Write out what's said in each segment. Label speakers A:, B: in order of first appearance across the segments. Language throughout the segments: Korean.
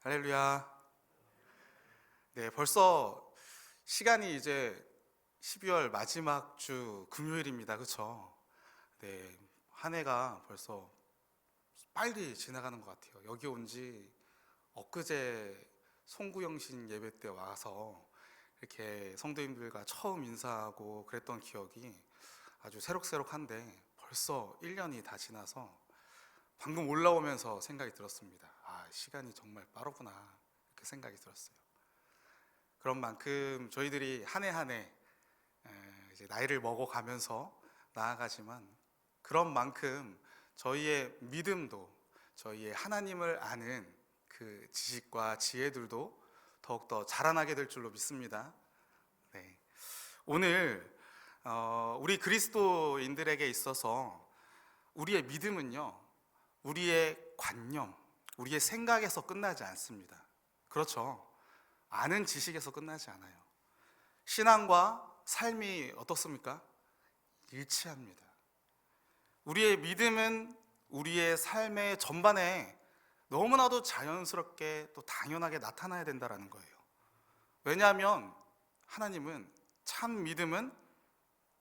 A: 할렐루야. 네, 벌써 시간이 이제 12월 마지막 주 금요일입니다. 그렇죠? 네, 한 해가 벌써 빨리 지나가는 것 같아요. 여기 온 지 엊그제 송구영신 예배 때 와서 이렇게 성도님들과 처음 인사하고 그랬던 기억이 아주 새록새록한데 벌써 1년이 다 지나서 방금 올라오면서 생각이 들었습니다. 시간이 정말 빠르구나 이렇게 생각이 들었어요. 그런 만큼 저희들이 한 해 한 해 이제 나이를 먹어가면서 나아가지만 그런 만큼 저희의 믿음도 저희의 하나님을 아는 그 지식과 지혜들도 더욱더 자라나게 될 줄로 믿습니다. 네. 오늘 우리 그리스도인들에게 있어서 우리의 믿음은요, 우리의 관념, 우리의 생각에서 끝나지 않습니다. 그렇죠? 아는 지식에서 끝나지 않아요. 신앙과 삶이 어떻습니까? 일치합니다. 우리의 믿음은 우리의 삶의 전반에 너무나도 자연스럽게 또 당연하게 나타나야 된다는 거예요. 왜냐하면 하나님은 참 믿음은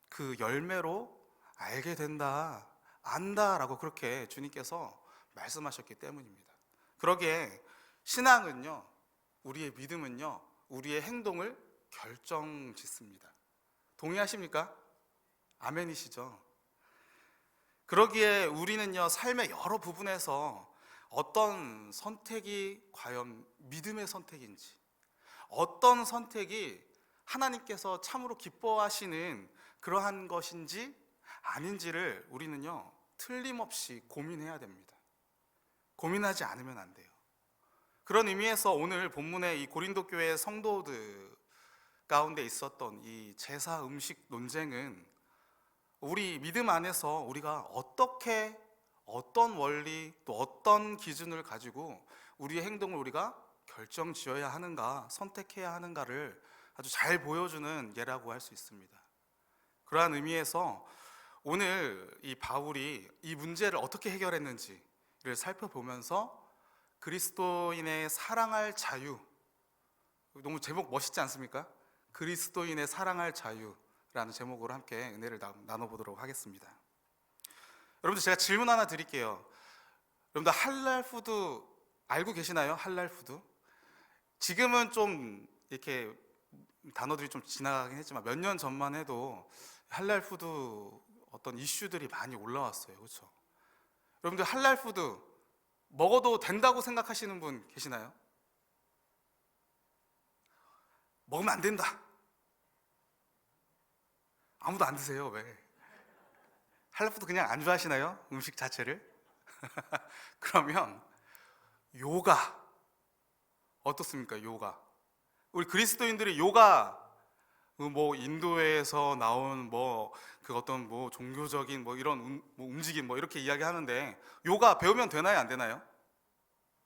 A: 그 열매로 알게 된다, 안다라고 그렇게 주님께서 말씀하셨기 때문입니다. 그러기에 신앙은요, 우리의 믿음은요, 우리의 행동을 결정짓습니다. 동의하십니까? 아멘이시죠? 그러기에 우리는요, 삶의 여러 부분에서 어떤 선택이 과연 믿음의 선택인지, 어떤 선택이 하나님께서 참으로 기뻐하시는 그러한 것인지 아닌지를 우리는요, 틀림없이 고민해야 됩니다. 고민하지 않으면 안 돼요. 그런 의미에서 오늘 본문의 이 고린도 교회 성도들 가운데 있었던 이 제사 음식 논쟁은 우리 믿음 안에서 우리가 어떻게, 어떤 원리, 또 어떤 기준을 가지고 우리의 행동을 우리가 결정 지어야 하는가, 선택해야 하는가를 아주 잘 보여주는 예라고 할 수 있습니다. 그러한 의미에서 오늘 이 바울이 이 문제를 어떻게 해결했는지를 살펴보면서 그리스도인의 사랑할 자유, 너무 제목 멋있지 않습니까? 그리스도인의 사랑할 자유라는 제목으로 함께 은혜를 나눠보도록 하겠습니다. 여러분들, 제가 질문 하나 드릴게요. 여러분들 할랄 푸드 알고 계시나요? 할랄 푸드? 지금은 좀 이렇게 단어들이 좀 지나가긴 했지만 몇 년 전만 해도 할랄 푸드 어떤 이슈들이 많이 올라왔어요. 그렇죠? 여러분들 할랄 푸드 먹어도 된다고 생각하시는 분 계시나요? 먹으면 안 된다. 아무도 안 드세요. 왜? 할랄 푸드 그냥 안 좋아하시나요? 음식 자체를? 그러면 요가 어떻습니까? 요가. 우리 그리스도인들이 요가 뭐 인도에서 나온 뭐 그 어떤 뭐 종교적인 뭐 이런 뭐 움직임 뭐 이렇게 이야기하는데 요가 배우면 되나요? 안 되나요?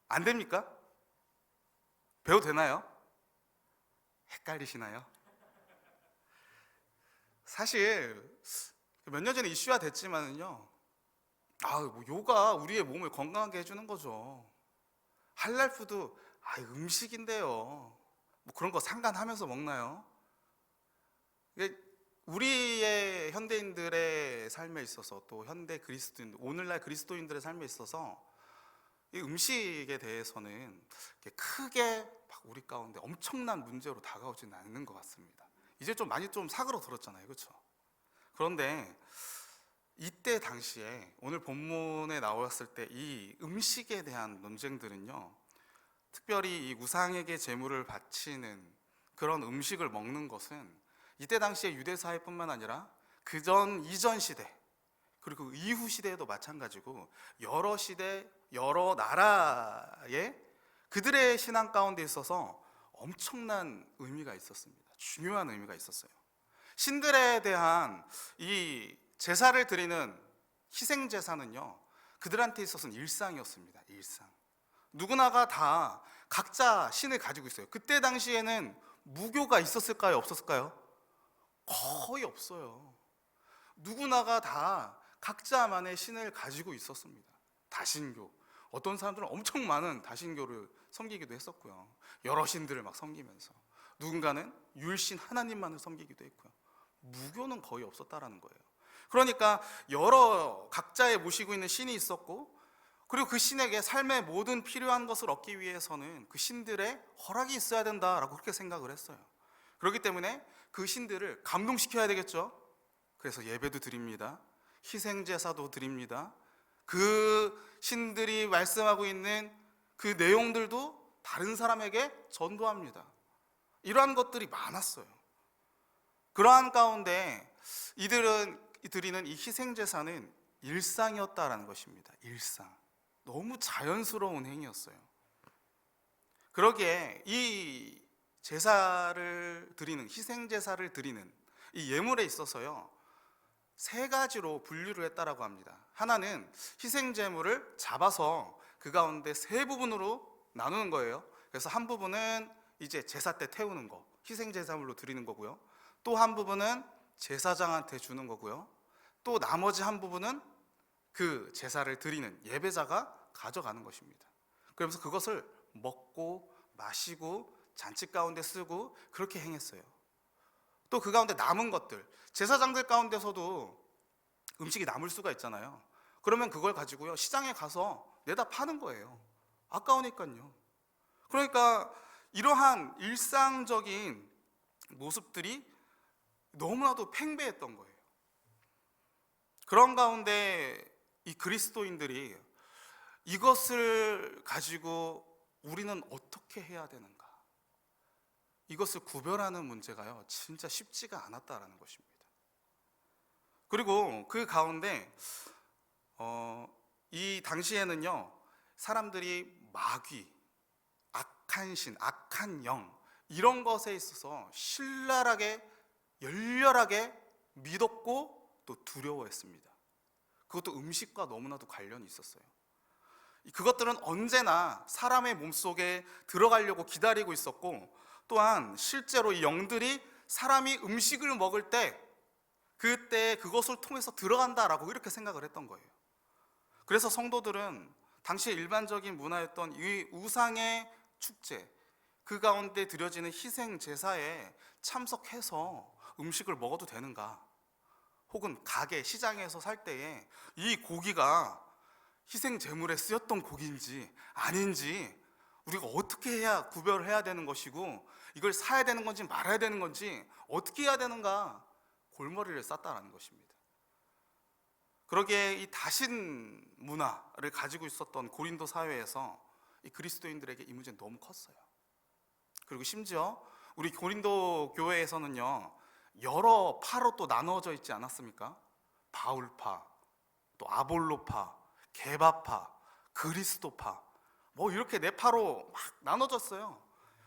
A: 안 됩니까? 배워도 되나요? 헷갈리시나요? 사실 몇 년 전에 이슈화 됐지만은요, 뭐 요가 우리의 몸을 건강하게 해주는 거죠. 할랄 푸드 음식인데요, 뭐 그런 거 상관하면서 먹나요? 우리의 현대인들의 삶에 있어서 또 현대 그리스도인, 오늘날 그리스도인들의 삶에 있어서 이 음식에 대해서는 크게 막 우리 가운데 엄청난 문제로 다가오지는 않는 것 같습니다. 이제 좀 많이 좀 사그러들었잖아요, 그렇죠? 그런데 이때 당시에 오늘 본문에 나왔을 때 이 음식에 대한 논쟁들은요, 특별히 이 우상에게 제물을 바치는 그런 음식을 먹는 것은 이때 당시에 유대 사회뿐만 아니라 그전 이전 시대 그리고 그 이후 시대에도 마찬가지고 여러 시대 여러 나라의 그들의 신앙 가운데 있어서 엄청난 의미가 있었습니다. 중요한 의미가 있었어요. 신들에 대한 이 제사를 드리는 희생 제사는요, 그들한테 있어서는 일상이었습니다. 일상. 누구나가 다 각자 신을 가지고 있어요. 그때 당시에는 무교가 있었을까요? 없었을까요? 거의 없어요. 누구나가 다 각자만의 신을 가지고 있었습니다. 다신교. 어떤 사람들은 엄청 많은 다신교를 섬기기도 했었고요. 여러 신들을 막 섬기면서 누군가는 율신 하나님만을 섬기기도 했고요. 무교는 거의 없었다라는 거예요. 그러니까 여러 각자의 모시고 있는 신이 있었고, 그리고 그 신에게 삶의 모든 필요한 것을 얻기 위해서는 그 신들의 허락이 있어야 된다라고 그렇게 생각을 했어요. 그렇기 때문에 그 신들을 감동시켜야 되겠죠. 그래서 예배도 드립니다. 희생제사도 드립니다. 그 신들이 말씀하고 있는 그 내용들도 다른 사람에게 전도합니다. 이러한 것들이 많았어요. 그러한 가운데 이들은 드리는 이 희생제사는 일상이었다라는 것입니다. 일상. 너무 자연스러운 행위였어요. 그러기에 이 제사를 드리는, 희생제사를 드리는 이 예물에 있어서요, 세 가지로 분류를 했다라고 합니다. 하나는 희생제물을 잡아서 그 가운데 세 부분으로 나누는 거예요. 그래서 한 부분은 이제 제사 때 태우는 거, 희생제사물로 드리는 거고요. 또 한 부분은 제사장한테 주는 거고요. 또 나머지 한 부분은 그 제사를 드리는 예배자가 가져가는 것입니다. 그러면서 그것을 먹고 마시고 잔치 가운데 쓰고 그렇게 행했어요. 또 그 가운데 남은 것들, 제사장들 가운데서도 음식이 남을 수가 있잖아요. 그러면 그걸 가지고요, 시장에 가서 내다 파는 거예요. 아까우니까요. 그러니까 이러한 일상적인 모습들이 너무나도 팽배했던 거예요. 그런 가운데 이 그리스도인들이 이것을 가지고 우리는 어떻게 해야 되는가, 이것을 구별하는 문제가요, 진짜 쉽지가 않았다라는 것입니다. 그리고 그 가운데 이 당시에는요, 사람들이 마귀, 악한 신, 악한 영, 이런 것에 있어서 신랄하게 열렬하게 믿었고 또 두려워했습니다. 그것도 음식과 너무나도 관련이 있었어요. 그것들은 언제나 사람의 몸속에 들어가려고 기다리고 있었고, 또한 실제로 이 영들이 사람이 음식을 먹을 때 그때 그것을 통해서 들어간다라고 이렇게 생각을 했던 거예요. 그래서 성도들은 당시의 일반적인 문화였던 이 우상의 축제, 그 가운데 드려지는 희생 제사에 참석해서 음식을 먹어도 되는가, 혹은 가게, 시장에서 살 때에 이 고기가 희생 제물에 쓰였던 고기인지 아닌지 우리가 어떻게 해야 구별을 해야 되는 것이고, 이걸 사야 되는 건지 말아야 되는 건지 어떻게 해야 되는가, 골머리를 쌌다라는 것입니다. 그러기에 이 다신 문화를 가지고 있었던 고린도 사회에서 이 그리스도인들에게 이 문제는 너무 컸어요. 그리고 심지어 우리 고린도 교회에서는요, 여러 파로 또 나누어져 있지 않았습니까? 바울파, 또 아볼로파, 게바파, 그리스도파, 뭐 이렇게 네 파로 막 나눠졌어요.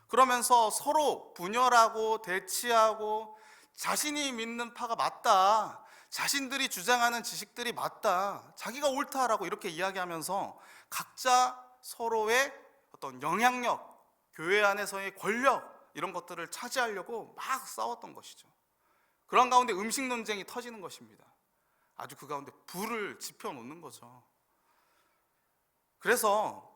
A: 그러면서 서로 분열하고 대치하고, 자신이 믿는 파가 맞다, 자신들이 주장하는 지식들이 맞다, 자기가 옳다라고 이렇게 이야기하면서 각자 서로의 어떤 영향력, 교회 안에서의 권력, 이런 것들을 차지하려고 막 싸웠던 것이죠. 그런 가운데 음식 논쟁이 터지는 것입니다. 아주 그 가운데 불을 지펴놓는 거죠. 그래서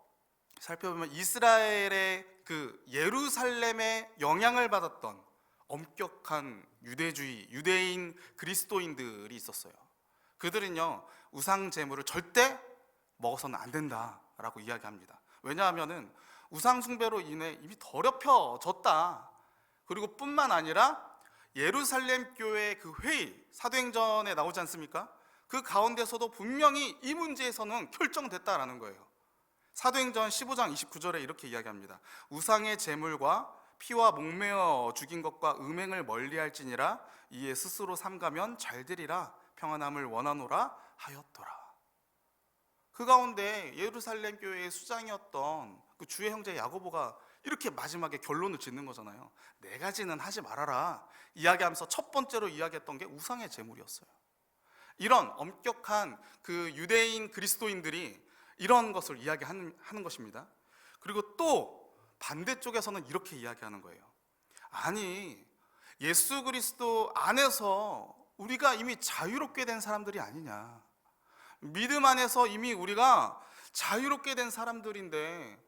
A: 살펴보면 이스라엘의 그 예루살렘의 영향을 받았던 엄격한 유대주의, 유대인 그리스도인들이 있었어요. 그들은요, 우상 제물을 절대 먹어서는 안 된다라고 이야기합니다. 왜냐하면은 우상 숭배로 인해 이미 더럽혀졌다. 그리고 뿐만 아니라 예루살렘 교회의 그 회의, 사도행전에 나오지 않습니까? 그 가운데서도 분명히 이 문제에서는 결정됐다라는 거예요. 사도행전 15장 29절에 이렇게 이야기합니다. 우상의 제물과 피와 목매어 죽인 것과 음행을 멀리할지니라, 이에 스스로 삼가면 잘되리라, 평안함을 원하노라 하였더라. 그 가운데 예루살렘 교회의 수장이었던 그 주의 형제 야고보가 이렇게 마지막에 결론을 짓는 거잖아요. 네 가지는 하지 말아라 이야기하면서 첫 번째로 이야기했던 게 우상의 제물이었어요. 이런 엄격한 그 유대인 그리스도인들이 이런 것을 이야기하는 것입니다. 그리고 또 반대쪽에서는 이렇게 이야기하는 거예요. 아니, 예수 그리스도 안에서 우리가 이미 자유롭게 된 사람들이 아니냐, 믿음 안에서 이미 우리가 자유롭게 된 사람들인데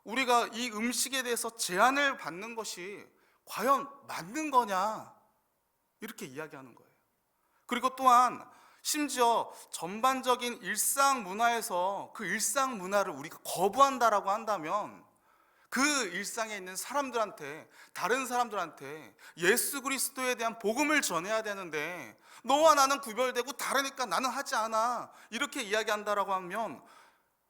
A: 우리가 이 음식에 대해서 제한을 받는 것이 과연 맞는 거냐, 이렇게 이야기하는 거예요. 그리고 또한 심지어 전반적인 일상 문화에서 그 일상 문화를 우리가 거부한다라고 한다면 그 일상에 있는 사람들한테, 다른 사람들한테 예수 그리스도에 대한 복음을 전해야 되는데 너와 나는 구별되고 다르니까 나는 하지 않아, 이렇게 이야기한다라고 하면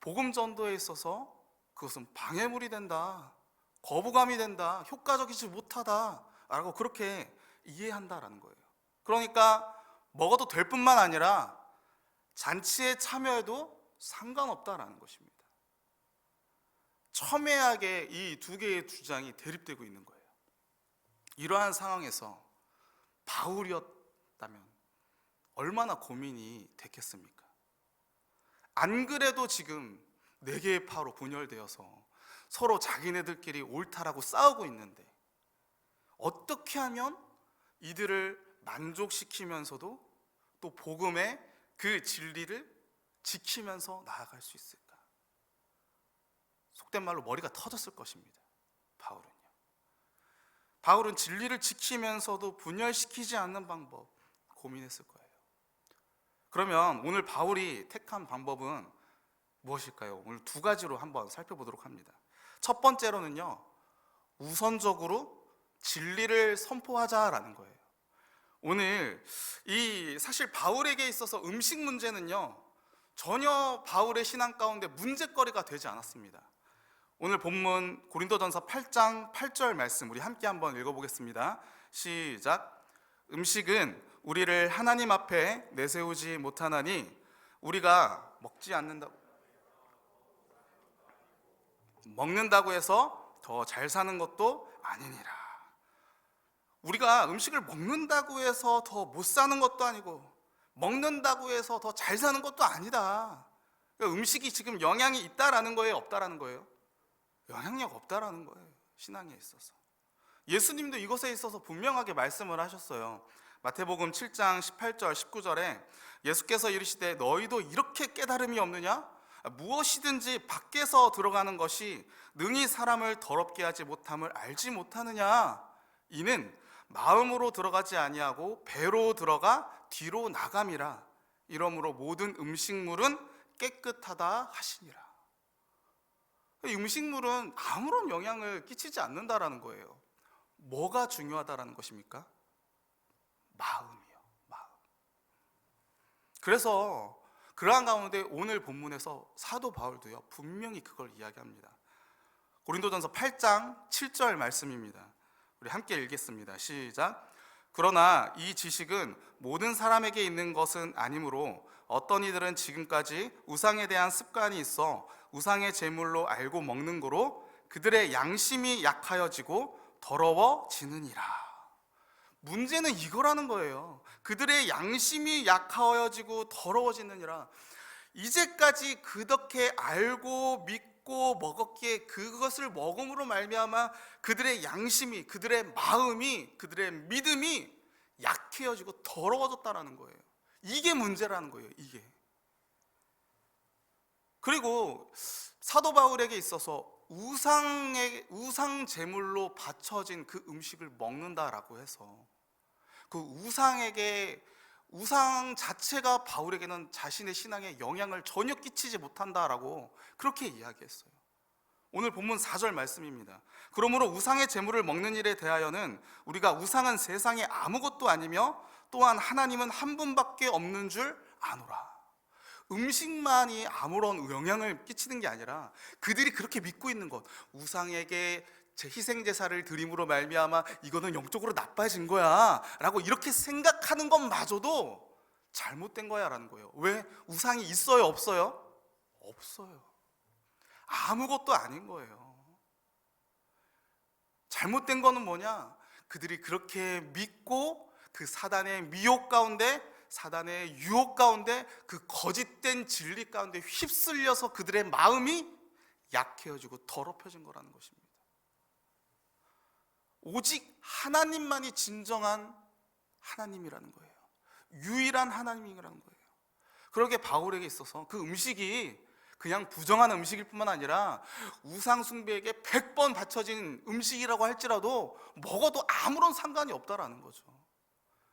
A: 복음 전도에 있어서 그것은 방해물이 된다, 거부감이 된다, 효과적이지 못하다라고 그렇게 이해한다라는 거예요. 그러니까 먹어도 될 뿐만 아니라 잔치에 참여해도 상관없다라는 것입니다. 첨예하게 이 두 개의 주장이 대립되고 있는 거예요. 이러한 상황에서 바울이었다면 얼마나 고민이 됐겠습니까? 안 그래도 지금 네 개의 파로 분열되어서 서로 자기네들끼리 옳다라고 싸우고 있는데 어떻게 하면 이들을 만족시키면서도 또 복음의 그 진리를 지키면서 나아갈 수 있을까? 속된 말로 머리가 터졌을 것입니다. 바울은 진리를 지키면서도 분열시키지 않는 방법 고민했을 거예요. 그러면 오늘 바울이 택한 방법은 무엇일까요? 오늘 두 가지로 한번 살펴보도록 합니다. 첫 번째로는요, 우선적으로 진리를 선포하자라는 거예요. 오늘 사실 바울에게 있어서 음식 문제는요, 전혀 바울의 신앙 가운데 문제거리가 되지 않았습니다. 오늘 본문 고린도전서 8장 8절 말씀 우리 함께 한번 읽어보겠습니다. 시작. 음식은 우리를 하나님 앞에 내세우지 못하나니 우리가 먹는다고 해서 더 잘 사는 것도 아니니라. 우리가 음식을 먹는다고 해서 더 못 사는 것도 아니고 먹는다고 해서 더 잘 사는 것도 아니다. 그러니까 음식이 지금 영향이 있다라는 거예요, 없다라는 거예요? 영향력 없다라는 거예요, 신앙에 있어서. 예수님도 이것에 있어서 분명하게 말씀을 하셨어요. 마태복음 7장 18절 19절에 예수께서 이르시되 너희도 이렇게 깨달음이 없느냐? 무엇이든지 밖에서 들어가는 것이 능히 사람을 더럽게 하지 못함을 알지 못하느냐? 이는 마음으로 들어가지 아니하고 배로 들어가 뒤로 나감이라. 이러므로 모든 음식물은 깨끗하다 하시니라. 음식물은 아무런 영향을 끼치지 않는다라는 거예요. 뭐가 중요하다라는 것입니까? 마음이요, 마음. 그래서 그러한 가운데 오늘 본문에서 사도 바울도요, 분명히 그걸 이야기합니다. 고린도전서 8장 7절 말씀입니다. 우리 함께 읽겠습니다. 시작. 그러나 이 지식은 모든 사람에게 있는 것은 아니므로 어떤 이들은 지금까지 우상에 대한 습관이 있어 우상의 제물로 알고 먹는 거로 그들의 양심이 약하여지고 더러워지느니라. 문제는 이거라는 거예요. 그들의 양심이 약하여지고 더러워지느니라. 이제까지 그렇게 알고 믿고 먹었기에 그것을 먹음으로 말미암아 그들의 양심이, 그들의 마음이, 그들의 믿음이 약해져지고 더러워졌다는 거예요. 이게 문제라는 거예요, 이게. 그리고 사도 바울에게 있어서 우상 제물로 바쳐진 그 음식을 먹는다라고 해서 그 우상 자체가 바울에게는 자신의 신앙에 영향을 전혀 끼치지 못한다라고 그렇게 이야기했어요. 오늘 본문 4절 말씀입니다. 그러므로 우상의 제물을 먹는 일에 대하여는 우리가 우상은 세상에 아무것도 아니며 또한 하나님은 한 분밖에 없는 줄 아노라. 음식만이 아무런 영향을 끼치는 게 아니라 그들이 그렇게 믿고 있는 것, 우상에게 제 희생제사를 드림으로 말미암아 이거는 영적으로 나빠진 거야 라고 이렇게 생각하는 것마저도 잘못된 거야 라는 거예요. 왜? 우상이 있어요, 없어요? 없어요. 아무것도 아닌 거예요. 잘못된 거는 뭐냐? 그들이 그렇게 믿고 그 사단의 미혹 가운데, 사단의 유혹 가운데, 그 거짓된 진리 가운데 휩쓸려서 그들의 마음이 약해지고 더럽혀진 거라는 것입니다. 오직 하나님만이 진정한 하나님이라는 거예요. 유일한 하나님이라는 거예요. 그러게 바울에게 있어서 그 음식이 그냥 부정한 음식일 뿐만 아니라 우상 숭배에게 100번 바쳐진 음식이라고 할지라도 먹어도 아무런 상관이 없다라는 거죠.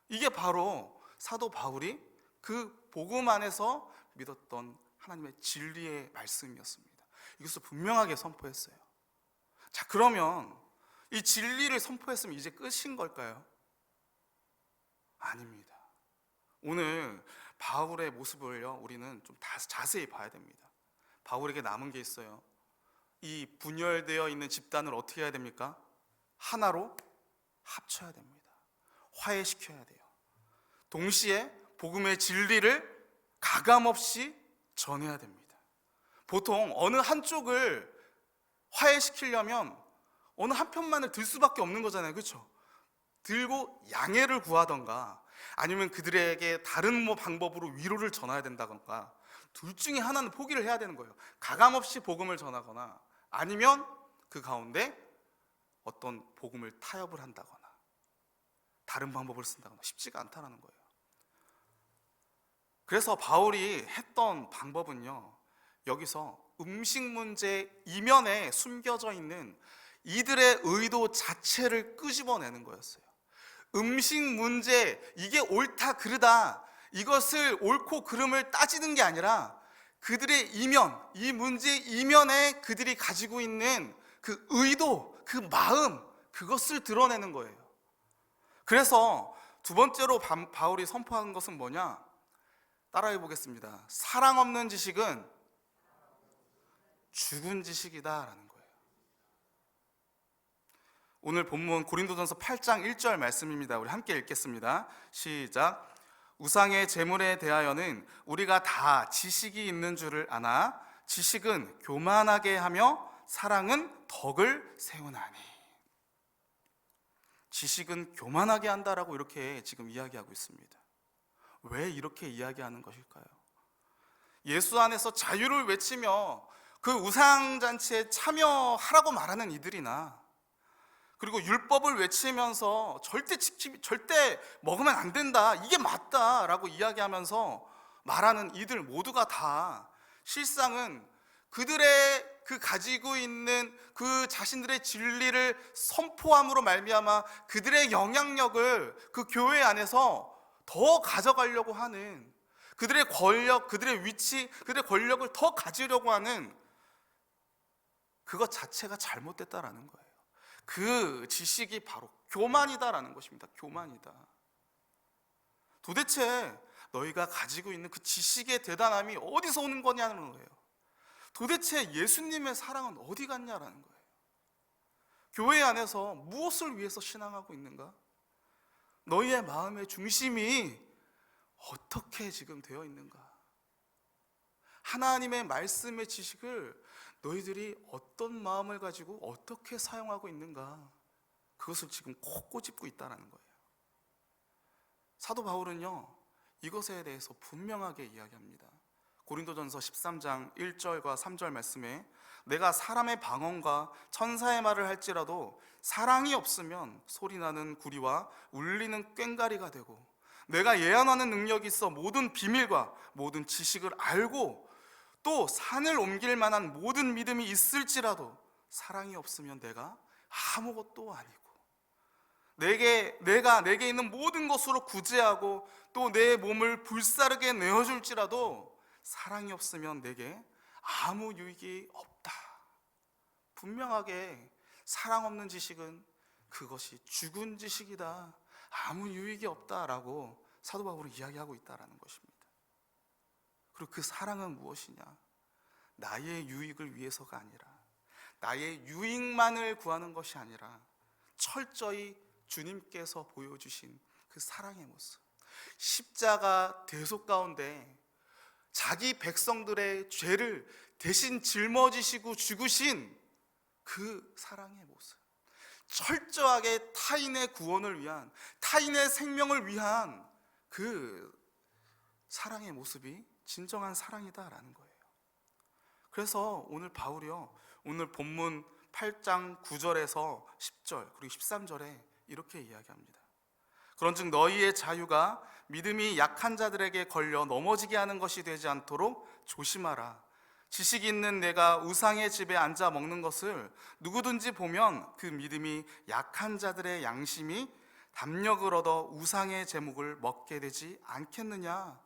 A: 이게 바로 사도 바울이 그 복음 안에서 믿었던 하나님의 진리의 말씀이었습니다. 이것을 분명하게 선포했어요. 자, 그러면 이 진리를 선포했으면 이제 끝인 걸까요? 아닙니다. 오늘 바울의 모습을요, 우리는 좀 자세히 봐야 됩니다. 바울에게 남은 게 있어요. 이 분열되어 있는 집단을 어떻게 해야 됩니까? 하나로 합쳐야 됩니다. 화해시켜야 돼요. 동시에 복음의 진리를 가감없이 전해야 됩니다. 보통 어느 한쪽을 화해시키려면 어느 한편만을 들 수밖에 없는 거잖아요. 그렇죠? 들고 양해를 구하던가 아니면 그들에게 다른 방법으로 위로를 전해야 된다던가 둘 중에 하나는 포기를 해야 되는 거예요. 가감없이 복음을 전하거나 아니면 그 가운데 어떤 복음을 타협을 한다거나 다른 방법을 쓴다거나 쉽지가 않다는 거예요. 그래서 바울이 했던 방법은요, 여기서 음식 문제 이면에 숨겨져 있는 이들의 의도 자체를 끄집어내는 거였어요. 음식 문제, 이게 옳다 그르다, 이것을 옳고 그름을 따지는 게 아니라 그들의 이면, 이 문제 이면에 그들이 가지고 있는 그 의도, 그 마음, 그것을 드러내는 거예요. 그래서 두 번째로 바울이 선포한 것은 뭐냐? 따라해 보겠습니다. 사랑 없는 지식은 죽은 지식이다라는 거예요. 오늘 본문 고린도전서 8장 1절 말씀입니다. 우리 함께 읽겠습니다. 시작. 우상의 제물에 대하여는 우리가 다 지식이 있는 줄을 아나 지식은 교만하게 하며 사랑은 덕을 세우나니. 지식은 교만하게 한다라고 이렇게 지금 이야기하고 있습니다. 왜 이렇게 이야기하는 것일까요? 예수 안에서 자유를 외치며 그 우상잔치에 참여하라고 말하는 이들이나, 그리고 율법을 외치면서 절대 먹으면 안 된다, 이게 맞다라고 이야기하면서 말하는 이들 모두가 다 실상은 그들의 그 가지고 있는 그 자신들의 진리를 선포함으로 말미암아 그들의 영향력을 그 교회 안에서 더 가져가려고 하는, 그들의 권력, 그들의 위치, 그들의 권력을 더 가지려고 하는 그것 자체가 잘못됐다라는 거예요. 그 지식이 바로 교만이다라는 것입니다. 교만이다. 도대체 너희가 가지고 있는 그 지식의 대단함이 어디서 오는 거냐는 거예요. 도대체 예수님의 사랑은 어디 갔냐라는 거예요. 교회 안에서 무엇을 위해서 신앙하고 있는가? 너희의 마음의 중심이 어떻게 지금 되어 있는가? 하나님의 말씀의 지식을 너희들이 어떤 마음을 가지고 어떻게 사용하고 있는가? 그것을 지금 꼭 꼬집고 있다는 거예요. 사도 바울은요, 이것에 대해서 분명하게 이야기합니다. 고린도전서 13장 1절과 3절 말씀에 내가 사람의 방언과 천사의 말을 할지라도 사랑이 없으면 소리나는 구리와 울리는 꽹과리가 되고, 내가 예언하는 능력이 있어 모든 비밀과 모든 지식을 알고 또 산을 옮길 만한 모든 믿음이 있을지라도 사랑이 없으면 내가 아무것도 아니고, 내게 있는 모든 것으로 구제하고 또 내 몸을 불사르게 내어줄지라도 사랑이 없으면 내게 아무 유익이 없다. 분명하게 사랑 없는 지식은 그것이 죽은 지식이다, 아무 유익이 없다라고 사도 바울이 이야기하고 있다는 것입니다. 그리고 그 사랑은 무엇이냐? 나의 유익을 위해서가 아니라, 나의 유익만을 구하는 것이 아니라 철저히 주님께서 보여주신 그 사랑의 모습, 십자가 대속 가운데 자기 백성들의 죄를 대신 짊어지시고 죽으신 그 사랑의 모습, 철저하게 타인의 구원을 위한, 타인의 생명을 위한 그 사랑의 모습이 진정한 사랑이다라는 거예요. 그래서 오늘 바울이요, 오늘 본문 8장 9절에서 10절 그리고 13절에 이렇게 이야기합니다. 그런즉 너희의 자유가 믿음이 약한 자들에게 걸려 넘어지게 하는 것이 되지 않도록 조심하라. 지식 있는 내가 우상의 집에 앉아 먹는 것을 누구든지 보면 그 믿음이 약한 자들의 양심이 담력을 얻어 우상의 제목을 먹게 되지 않겠느냐.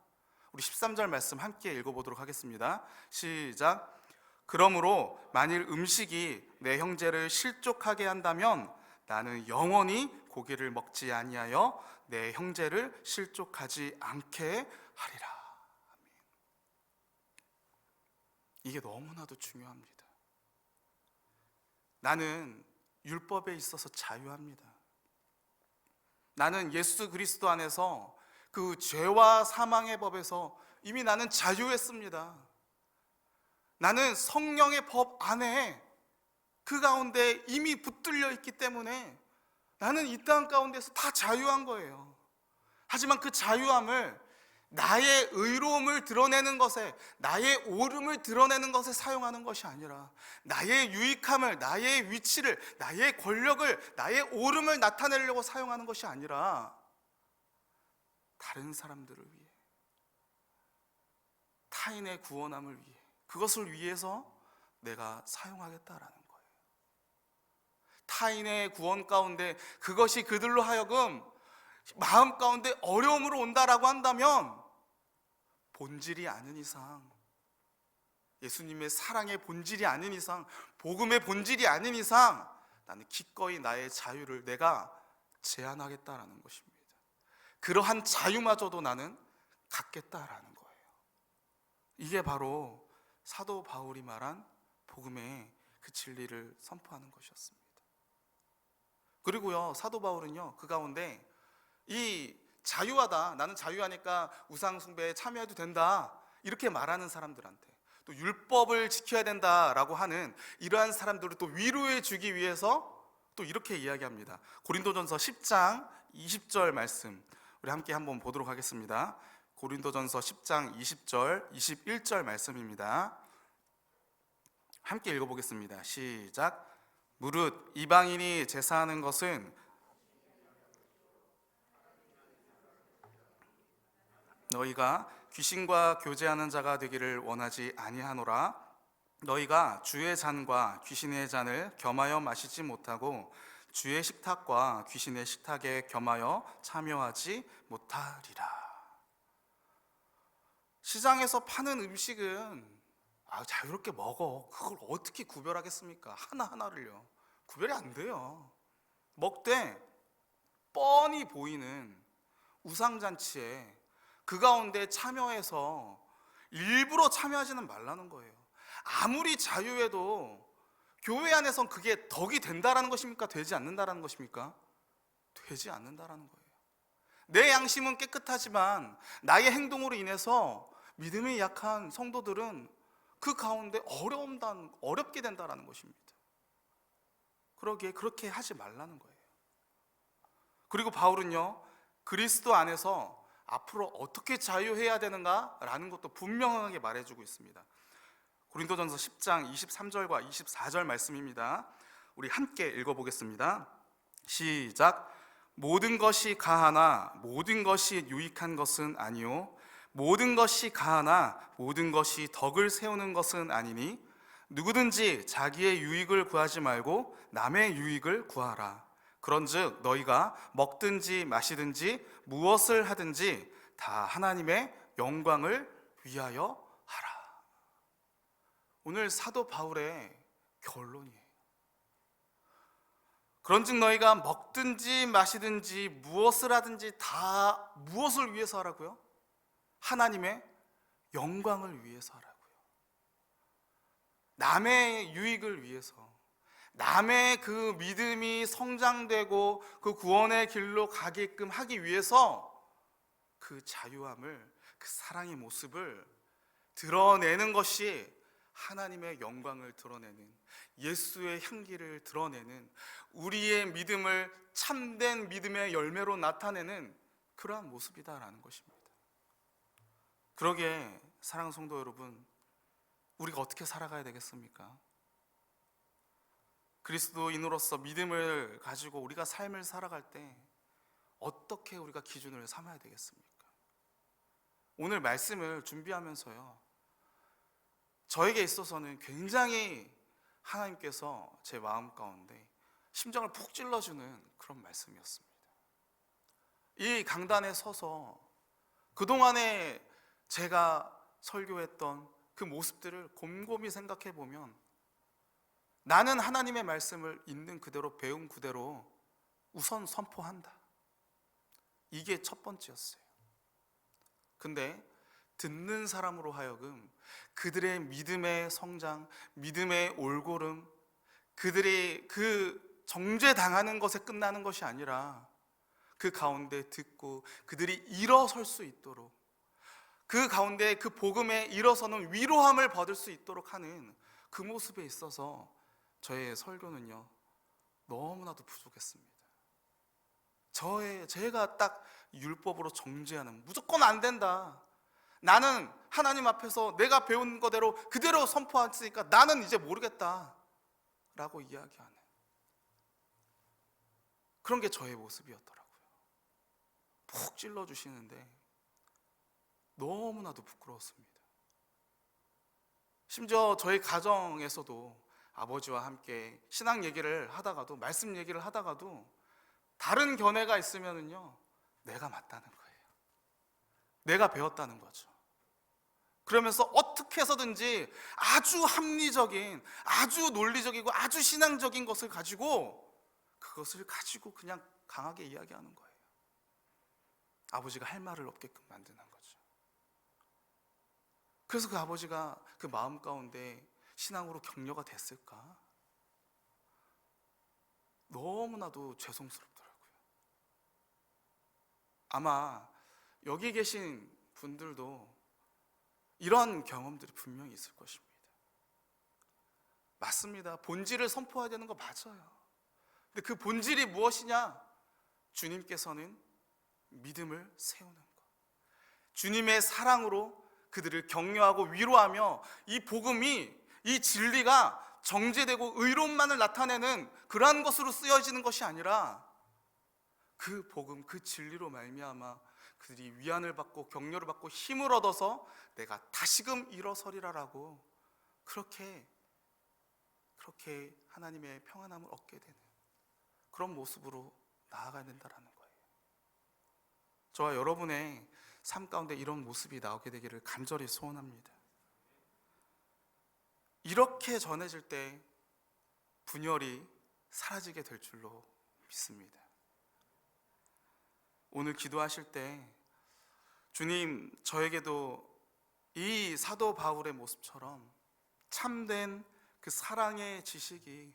A: 우리 13절 말씀 함께 읽어보도록 하겠습니다. 시작. 그러므로 만일 음식이 내 형제를 실족하게 한다면 나는 영원히 고기를 먹지 아니하여 내 형제를 실족하지 않게 하리라. 이게 너무나도 중요합니다. 나는 율법에 있어서 자유합니다. 나는 예수 그리스도 안에서 그 죄와 사망의 법에서 이미 나는 자유했습니다. 나는 성령의 법 안에 그 가운데 이미 붙들려 있기 때문에 나는 이 땅 가운데서 다 자유한 거예요. 하지만 그 자유함을 나의 의로움을 드러내는 것에, 나의 옳음을 드러내는 것에 사용하는 것이 아니라 나의 유익함을, 나의 위치를, 나의 권력을, 나의 옳음을 나타내려고 사용하는 것이 아니라 다른 사람들을 위해, 타인의 구원함을 위해, 그것을 위해서 내가 사용하겠다라는 거예요. 타인의 구원 가운데 그것이 그들로 하여금 마음 가운데 어려움으로 온다라고 한다면 본질이 아닌 이상, 예수님의 사랑의 본질이 아닌 이상, 복음의 본질이 아닌 이상 나는 기꺼이 나의 자유를 내가 제한하겠다라는 것입니다. 그러한 자유마저도 나는 갖겠다라는 거예요. 이게 바로 사도 바울이 말한 복음의 그 진리를 선포하는 것이었습니다. 그리고요, 사도 바울은요, 그 가운데 이 자유하다, 나는 자유하니까 우상 숭배에 참여해도 된다, 이렇게 말하는 사람들한테, 또 율법을 지켜야 된다라고 하는 이러한 사람들을 또 위로해 주기 위해서 또 이렇게 이야기합니다. 고린도전서 10장 20절 말씀 우리 함께 한번 보도록 하겠습니다. 고린도전서 10장 20절 21절 말씀입니다. 함께 읽어보겠습니다. 시작. 무릇 이방인이 제사하는 것은 너희가 귀신과 교제하는 자가 되기를 원하지 아니하노라. 너희가 주의 잔과 귀신의 잔을 겸하여 마시지 못하고 주의 식탁과 귀신의 식탁에 겸하여 참여하지 못하리라. 시장에서 파는 음식은 자유롭게 먹어. 그걸 어떻게 구별하겠습니까? 하나하나를요. 구별이 안 돼요. 먹되 뻔히 보이는 우상잔치에 그 가운데 참여해서 일부러 참여하지는 말라는 거예요. 아무리 자유해도 교회 안에선 그게 덕이 된다라는 것입니까? 되지 않는다라는 것입니까? 되지 않는다라는 거예요. 내 양심은 깨끗하지만 나의 행동으로 인해서 믿음이 약한 성도들은 그 가운데 어렵게 된다라는 것입니다. 그러기에 그렇게 하지 말라는 거예요. 그리고 바울은요, 그리스도 안에서 앞으로 어떻게 자유해야 되는가라는 것도 분명하게 말해주고 있습니다. 고린도전서 10장 23절과 24절 말씀입니다. 우리 함께 읽어보겠습니다. 시작. 모든 것이 가하나 모든 것이 유익한 것은 아니요 모든 것이 가하나 모든 것이 덕을 세우는 것은 아니니 누구든지 자기의 유익을 구하지 말고 남의 유익을 구하라. 그런즉 너희가 먹든지 마시든지 무엇을 하든지 다 하나님의 영광을 위하여 하라. 오늘 사도 바울의 결론이에요. 그런즉 너희가 먹든지 마시든지 무엇을 하든지 다 무엇을 위해서 하라고요? 하나님의 영광을 위해서 하라고요. 남의 유익을 위해서, 남의 그 믿음이 성장되고 그 구원의 길로 가게끔 하기 위해서 그 자유함을, 그 사랑의 모습을 드러내는 것이 하나님의 영광을 드러내는, 예수의 향기를 드러내는, 우리의 믿음을 참된 믿음의 열매로 나타내는 그러한 모습이다라는 것입니다. 그러기에 사랑하는 성도 여러분, 우리가 어떻게 살아가야 되겠습니까? 그리스도인으로서 믿음을 가지고 우리가 삶을 살아갈 때 어떻게 우리가 기준을 삼아야 되겠습니까? 오늘 말씀을 준비하면서요, 저에게 있어서는 굉장히 하나님께서 제 마음 가운데 심정을 푹 찔러주는 그런 말씀이었습니다. 이 강단에 서서 그동안에 제가 설교했던 그 모습들을 곰곰이 생각해 보면 나는 하나님의 말씀을 있는 그대로 배운 그대로 우선 선포한다. 이게 첫 번째였어요. 근데 듣는 사람으로 하여금 그들의 믿음의 성장, 믿음의 올고름, 그들이 그 정죄당하는 것에 끝나는 것이 아니라 그 가운데 듣고 그들이 일어설 수 있도록, 그 가운데 그 복음에 일어서는 위로함을 받을 수 있도록 하는 그 모습에 있어서 저의 설교는요 너무나도 부족했습니다. 제가 딱 율법으로 정죄하는, 무조건 안 된다, 나는 하나님 앞에서 내가 배운 거대로 그대로 선포했으니까 나는 이제 모르겠다 라고 이야기하는 그런 게 저의 모습이었더라고요. 푹 찔러주시는데 너무나도 부끄러웠습니다. 심지어 저희 가정에서도 아버지와 함께 신앙 얘기를 하다가도, 말씀 얘기를 하다가도 다른 견해가 있으면은요 내가 맞다는 거예요. 내가 배웠다는 거죠. 그러면서 어떻게 해서든지 아주 합리적인, 아주 논리적이고 아주 신앙적인 것을 가지고 그냥 강하게 이야기하는 거예요. 아버지가 할 말을 없게끔 만드는 거죠. 그래서 그 아버지가 그 마음 가운데 신앙으로 격려가 됐을까? 너무나도 죄송스럽더라고요. 아마 여기 계신 분들도 이런 경험들이 분명히 있을 것입니다. 맞습니다. 본질을 선포해야 되는 거 맞아요. 근데 그 본질이 무엇이냐? 주님께서는 믿음을 세우는 것, 주님의 사랑으로 그들을 격려하고 위로하며 이 복음이, 이 진리가 정죄되고 의로움만을 나타내는 그러한 것으로 쓰여지는 것이 아니라 그 복음, 그 진리로 말미암아 그들이 위안을 받고 격려를 받고 힘을 얻어서 내가 다시금 일어서리라라고 그렇게 하나님의 평안함을 얻게 되는 그런 모습으로 나아가야 된다라는 거예요. 저와 여러분의 삶 가운데 이런 모습이 나오게 되기를 간절히 소원합니다. 이렇게 전해질 때 분열이 사라지게 될 줄로 믿습니다. 오늘 기도하실 때 주님, 저에게도 이 사도 바울의 모습처럼 참된 그 사랑의 지식이,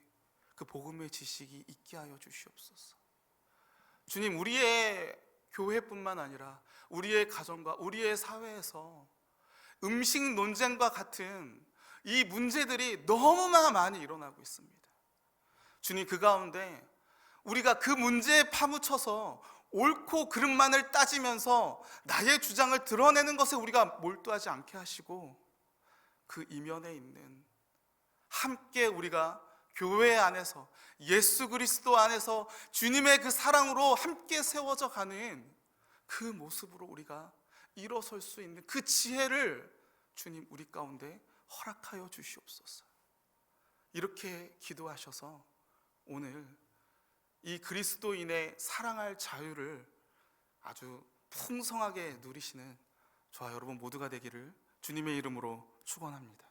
A: 그 복음의 지식이 있게 하여 주시옵소서. 주님, 우리의 교회뿐만 아니라 우리의 가정과 우리의 사회에서 음식 논쟁과 같은 이 문제들이 너무나 많이 일어나고 있습니다. 주님, 그 가운데 우리가 그 문제에 파묻혀서 옳고 그름만을 따지면서 나의 주장을 드러내는 것에 우리가 몰두하지 않게 하시고, 그 이면에 있는 함께 우리가 교회 안에서 예수 그리스도 안에서 주님의 그 사랑으로 함께 세워져 가는 그 모습으로 우리가 일어설 수 있는 그 지혜를 주님 우리 가운데 허락하여 주시옵소서. 이렇게 기도하셔서 오늘 이 그리스도인의 사랑할 자유를 아주 풍성하게 누리시는 저와 여러분 모두가 되기를 주님의 이름으로 축원합니다.